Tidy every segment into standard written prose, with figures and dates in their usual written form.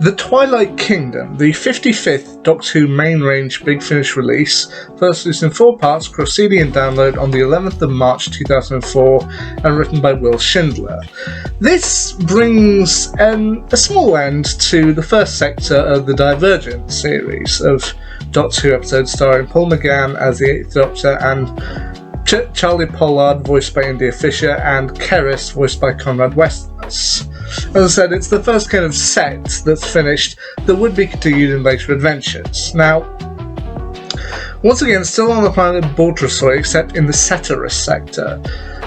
The Twilight Kingdom, the 55th Doctor Who main range Big Finish release, first released in 4 parts across CD and download on the 11th of March 2004 and written by Will Schindler. This brings a small end to the first sector of the Divergent series of Doctor Who episodes starring Paul McGann as the 8th Doctor and Charlie Pollard, voiced by India Fisher, and Keris, voiced by Conrad Westerness. As I said, it's the first kind of set that's finished that would be continued in later adventures. Now, once again, still on the planet Bortrasoi, except in the Ceteris sector.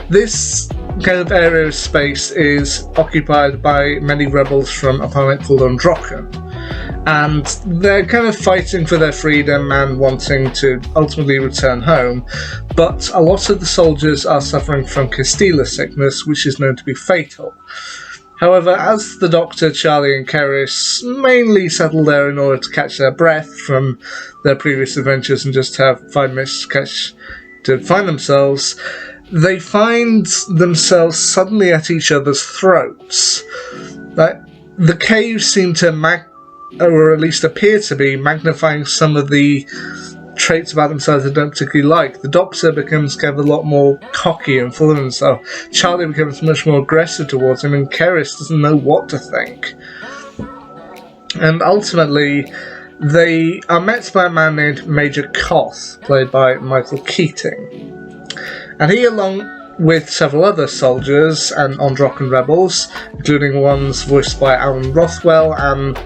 This kind of area of space is occupied by many rebels from a planet called Androcken, and they're kind of fighting for their freedom and wanting to ultimately return home, but a lot of the soldiers are suffering from Castilla sickness, which is known to be fatal. However, as the Doctor, Charlie and Keris mainly settle there in order to catch their breath from their previous adventures and just have 5 minutes to find themselves, they find themselves suddenly at each other's throats. The caves seem to or at least appear to be, magnifying some of the traits about themselves they don't particularly like. The Doctor becomes kind of a lot more cocky and full of himself. Charlie becomes much more aggressive towards him, and Keris doesn't know what to think. And ultimately, they are met by a man named Major Koth, played by Michael Keating. And he, along with several other soldiers and Androcken rebels, including ones voiced by Alan Rothwell and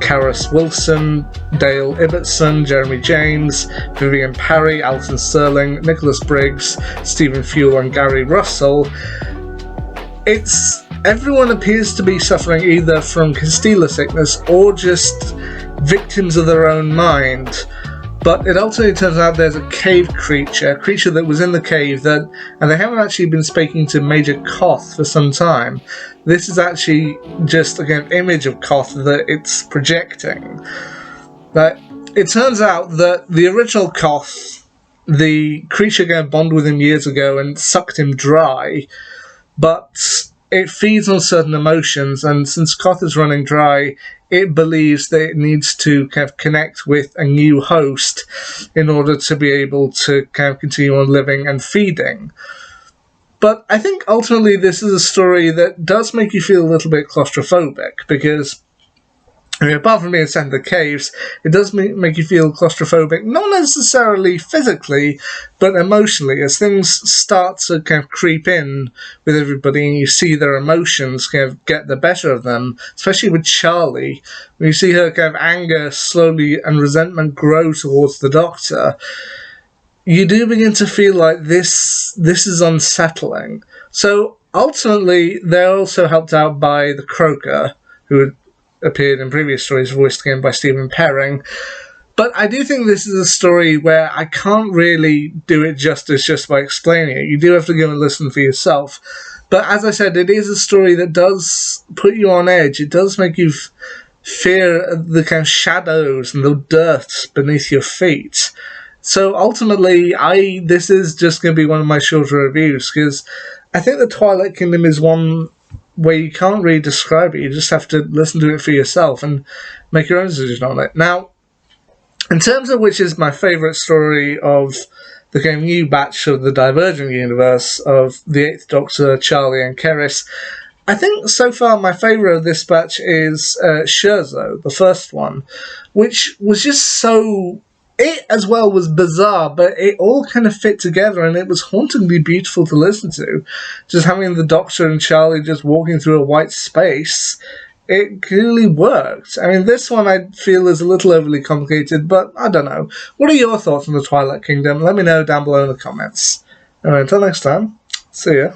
Karis Wilson, Dale Ibbotson, Jeremy James, Vivian Parry, Alton Sterling, Nicholas Briggs, Stephen Fewell and Gary Russell. Everyone appears to be suffering either from Castilla sickness or just victims of their own mind. But it ultimately turns out there's a cave creature, a creature that was in the cave and they haven't actually been speaking to Major Koth for some time. This is actually just an image of Koth that it's projecting. But it turns out that the original Koth, the creature bonded with him years ago and sucked him dry, but it feeds on certain emotions, and since Koth is running dry, it believes that it needs to kind of connect with a new host in order to be able to kind of continue on living and feeding. But I think ultimately this is a story that does make you feel a little bit claustrophobic, because apart from being set in the caves, it does make you feel claustrophobic, not necessarily physically, but emotionally, as things start to kind of creep in with everybody and you see their emotions kind of get the better of them, especially with Charlie. When you see her kind of anger slowly and resentment grow towards the Doctor, you do begin to feel like this is unsettling. So ultimately, they're also helped out by the Croaker, who appeared in previous stories, voiced again by Stephen Perring. But I do think this is a story where I can't really do it justice just by explaining it. You do have to go and listen for yourself. But as I said, it is a story that does put you on edge. It does make you fear the kind of shadows and the dirt beneath your feet. So ultimately, this is just going to be one of my shorter reviews, because I think the Twilight Kingdom is one where you can't really describe it. You just have to listen to it for yourself and make your own decision on it. Now, in terms of which is my favourite story of the kind of new batch of the Divergent universe of the 8th Doctor, Charlie and Keris, I think so far my favourite of this batch is Scherzo, the first one, which was just so... It as well was bizarre, but it all kind of fit together, and it was hauntingly beautiful to listen to. Just having the Doctor and Charlie just walking through a white space, it clearly worked. I mean, this one I feel is a little overly complicated, but I don't know. What are your thoughts on the Twilight Kingdom? Let me know down below in the comments. Anyway, until next time, see ya.